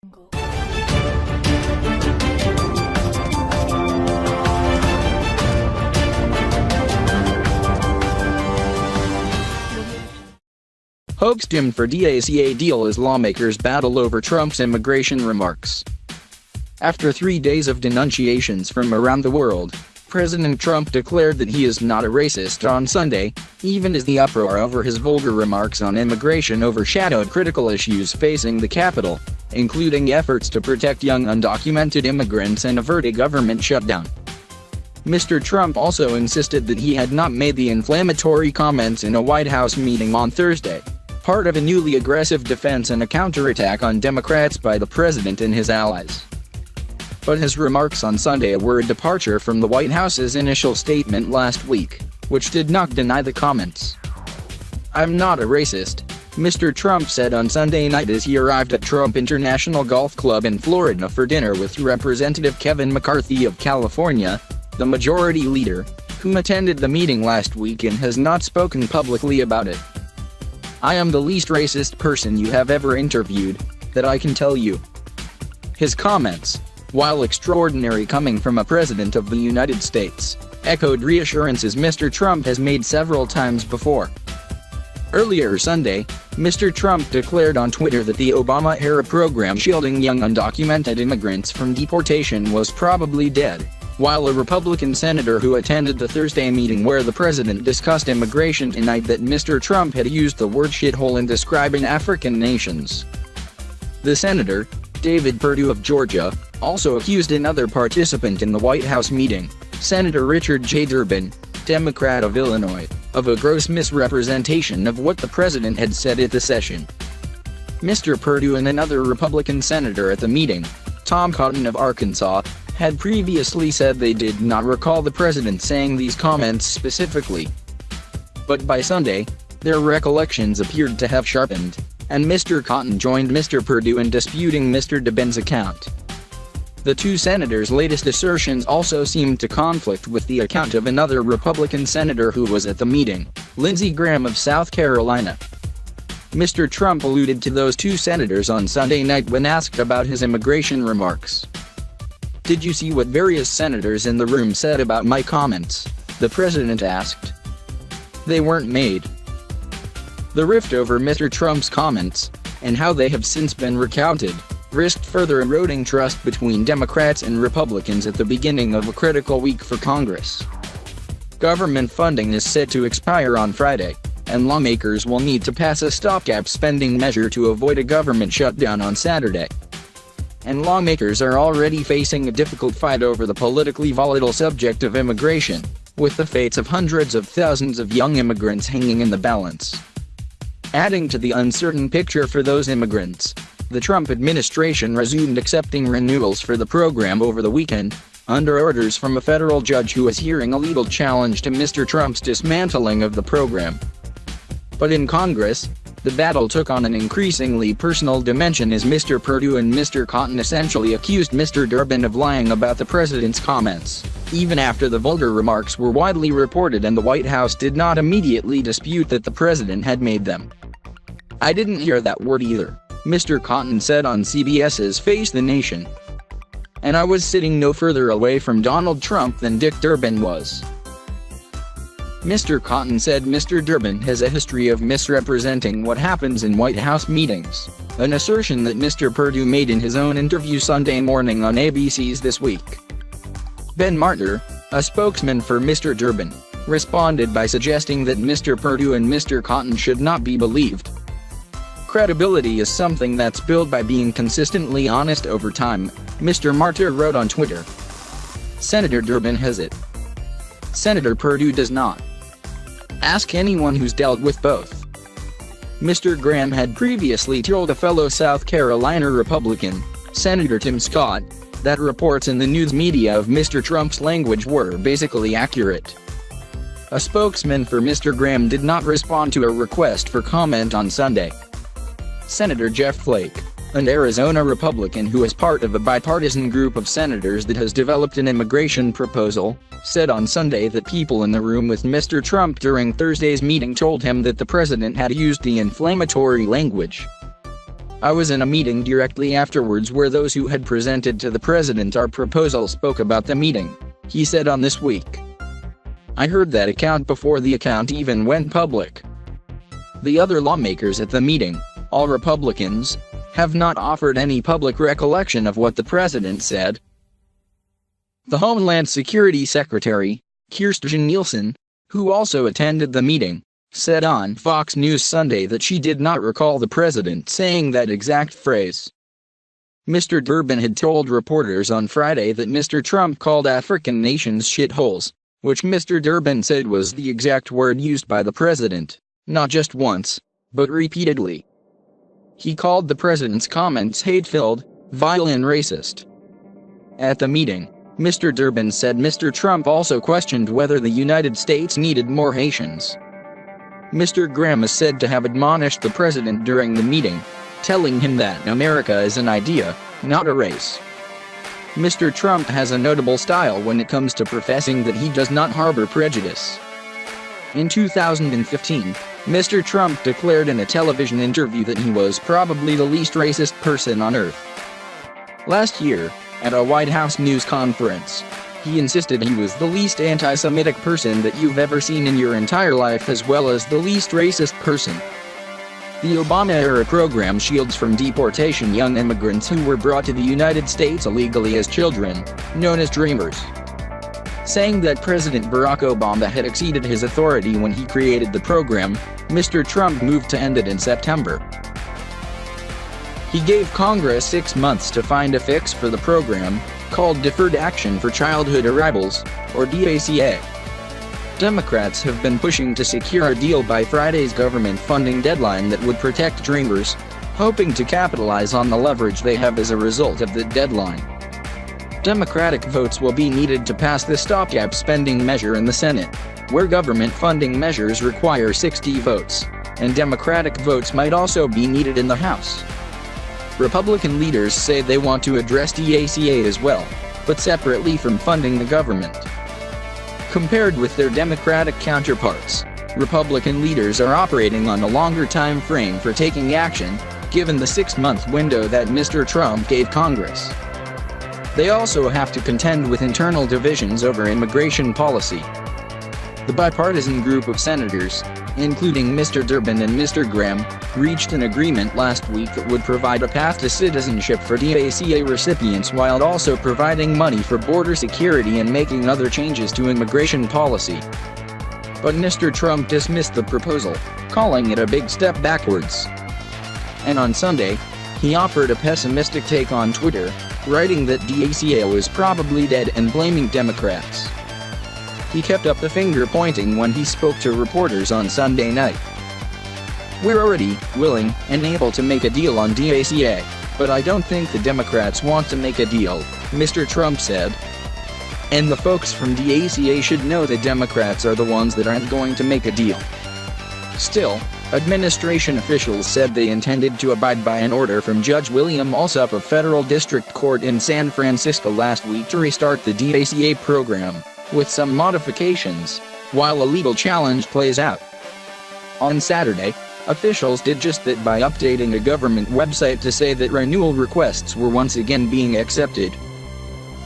Hopes dim for DACA deal as lawmakers battle over Trump's immigration remarks. After 3 days of denunciations from around the world, President Trump declared that he is not a racist on Sunday, even as the uproar over his vulgar remarks on immigration overshadowed critical issues facing the Capitol, including efforts to protect young undocumented immigrants and avert a government shutdown. Mr. Trump also insisted that he had not made the inflammatory comments in a White House meeting on Thursday, part of a newly aggressive defense and a counterattack on Democrats by the president and his allies. But his remarks on Sunday were a departure from the White House's initial statement last week, which did not deny the comments. "I'm not a racist," Mr. Trump said on Sunday night as he arrived at Trump International Golf Club in Florida for dinner with Representative Kevin McCarthy of California, the majority leader, who attended the meeting last week and has not spoken publicly about it. "I am the least racist person you have ever interviewed, that I can tell you." His comments, while extraordinary coming from a president of the United States, echoed reassurances Mr. Trump has made several times before. Earlier Sunday, Mr. Trump declared on Twitter that the Obama-era program shielding young undocumented immigrants from deportation was probably dead, while a Republican senator who attended the Thursday meeting where the president discussed immigration denied that Mr. Trump had used the word shithole in describing African nations. The senator, David Perdue of Georgia, also accused another participant in the White House meeting, Senator Richard J. Durbin, Democrat of Illinois, of a gross misrepresentation of what the president had said at the session. Mr. Perdue and another Republican senator at the meeting, Tom Cotton of Arkansas, had previously said they did not recall the president saying these comments specifically. But by Sunday, their recollections appeared to have sharpened, and Mr. Cotton joined Mr. Perdue in disputing Mr. Durbin's account. The two senators' latest assertions also seemed to conflict with the account of another Republican senator who was at the meeting, Lindsey Graham of South Carolina. Mr. Trump alluded to those two senators on Sunday night when asked about his immigration remarks. "Did you see what various senators in the room said about my comments?" the president asked. "They weren't made." The rift over Mr. Trump's comments, and how they have since been recounted, risked further eroding trust between Democrats and Republicans at the beginning of a critical week for Congress. Government funding is set to expire on Friday, and lawmakers will need to pass a stopgap spending measure to avoid a government shutdown on Saturday. And lawmakers are already facing a difficult fight over the politically volatile subject of immigration, with the fates of hundreds of thousands of young immigrants hanging in the balance. Adding to the uncertain picture for those immigrants, the Trump administration resumed accepting renewals for the program over the weekend, under orders from a federal judge who is hearing a legal challenge to Mr. Trump's dismantling of the program. But in Congress, the battle took on an increasingly personal dimension as Mr. Perdue and Mr. Cotton essentially accused Mr. Durbin of lying about the president's comments, even after the vulgar remarks were widely reported and the White House did not immediately dispute that the president had made them. "I didn't hear that word either," Mr. Cotton said on CBS's Face the Nation. "And I was sitting no further away from Donald Trump than Dick Durbin was." Mr. Cotton said Mr. Durbin has a history of misrepresenting what happens in White House meetings, an assertion that Mr. Perdue made in his own interview Sunday morning on ABC's This Week. Ben Martyr, a spokesman for Mr. Durbin, responded by suggesting that Mr. Perdue and Mr. Cotton should not be believed. "Credibility is something that's built by being consistently honest over time," Mr. Martyr wrote on Twitter. "Senator Durbin has it. Senator Perdue does not. Ask anyone who's dealt with both." Mr. Graham had previously told a fellow South Carolina Republican, Senator Tim Scott, that reports in the news media of Mr. Trump's language were basically accurate. A spokesman for Mr. Graham did not respond to a request for comment on Sunday. Senator Jeff Flake, an Arizona Republican who is part of a bipartisan group of senators that has developed an immigration proposal, said on Sunday that people in the room with Mr. Trump during Thursday's meeting told him that the president had used the inflammatory language. I was in a meeting directly afterwards where those who had presented to the president our proposal spoke about the meeting, he said on This Week. I heard that account before the account even went public. The other lawmakers at the meeting, all Republicans, have not offered any public recollection of what the president said. The Homeland Security Secretary, Kirstjen Nielsen, who also attended the meeting, said on Fox News Sunday that she did not recall the president saying that exact phrase. Mr. Durbin had told reporters on Friday that Mr. Trump called African nations shitholes, which Mr. Durbin said was the exact word used by the president, not just once, but repeatedly. He called the president's comments hate-filled, vile and racist. At the meeting, Mr. Durbin said Mr. Trump also questioned whether the United States needed more Haitians. Mr. Graham is said to have admonished the president during the meeting, telling him that America is an idea, not a race. Mr. Trump has a notable style when it comes to professing that he does not harbor prejudice. In 2015, Mr. Trump declared in a television interview that he was probably the least racist person on earth. Last year, at a White House news conference, he insisted he was the least anti-Semitic person that you've ever seen in your entire life as well as the least racist person. The Obama-era program shields from deportation young immigrants who were brought to the United States illegally as children, known as Dreamers. Saying that President Barack Obama had exceeded his authority when he created the program, Mr. Trump moved to end it in September. He gave Congress 6 months to find a fix for the program, called Deferred Action for Childhood Arrivals, or DACA. Democrats have been pushing to secure a deal by Friday's government funding deadline that would protect Dreamers, hoping to capitalize on the leverage they have as a result of the deadline. Democratic votes will be needed to pass the stopgap spending measure in the Senate, where government funding measures require 60 votes, and Democratic votes might also be needed in the House. Republican leaders say they want to address DACA as well, but separately from funding the government. Compared with their Democratic counterparts, Republican leaders are operating on a longer time frame for taking action, given the 6-month window that Mr. Trump gave Congress. They also have to contend with internal divisions over immigration policy. The bipartisan group of senators, including Mr. Durbin and Mr. Graham, reached an agreement last week that would provide a path to citizenship for DACA recipients while also providing money for border security and making other changes to immigration policy. But Mr. Trump dismissed the proposal, calling it a big step backwards. And on Sunday, he offered a pessimistic take on Twitter, writing that DACA was probably dead and blaming Democrats. He kept up the finger pointing when he spoke to reporters on Sunday night. We're already willing and able to make a deal on DACA, but I don't think the Democrats want to make a deal, Mr. Trump said. And the folks from DACA should know the Democrats are the ones that aren't going to make a deal. Still, administration officials said they intended to abide by an order from Judge William Alsup of Federal District Court in San Francisco last week to restart the DACA program, with some modifications, while a legal challenge plays out. On Saturday, officials did just that by updating a government website to say that renewal requests were once again being accepted.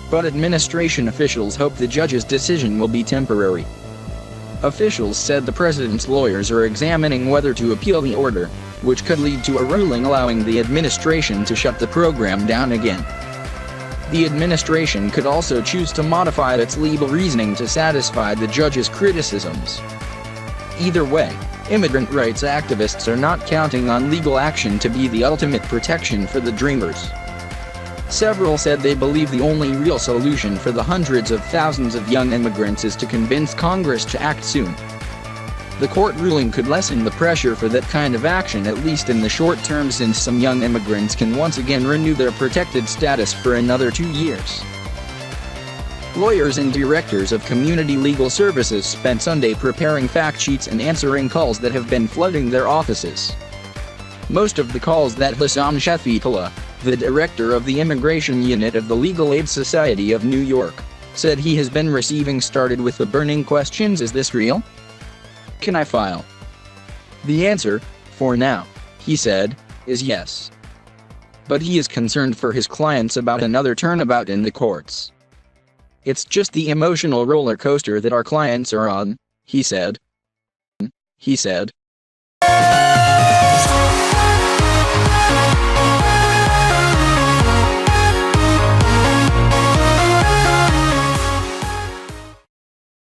But administration officials hope the judge's decision will be temporary. Officials said the president's lawyers are examining whether to appeal the order, which could lead to a ruling allowing the administration to shut the program down again. The administration could also choose to modify its legal reasoning to satisfy the judge's criticisms. Either way, immigrant rights activists are not counting on legal action to be the ultimate protection for the Dreamers. Several said they believe the only real solution for the hundreds of thousands of young immigrants is to convince Congress to act soon. The court ruling could lessen the pressure for that kind of action at least in the short term, since some young immigrants can once again renew their protected status for another 2 years. Lawyers and directors of community legal services spent Sunday preparing fact sheets and answering calls that have been flooding their offices. Most of the calls that Hassan Shafitullah, the director of the immigration unit of the Legal Aid Society of New York, said he has been receiving started with the burning questions: is this real? Can I file? The answer, for now, he said, is yes. but he is concerned for his clients about another turnabout in the courts. "It's just the emotional roller coaster that our clients are on," he said.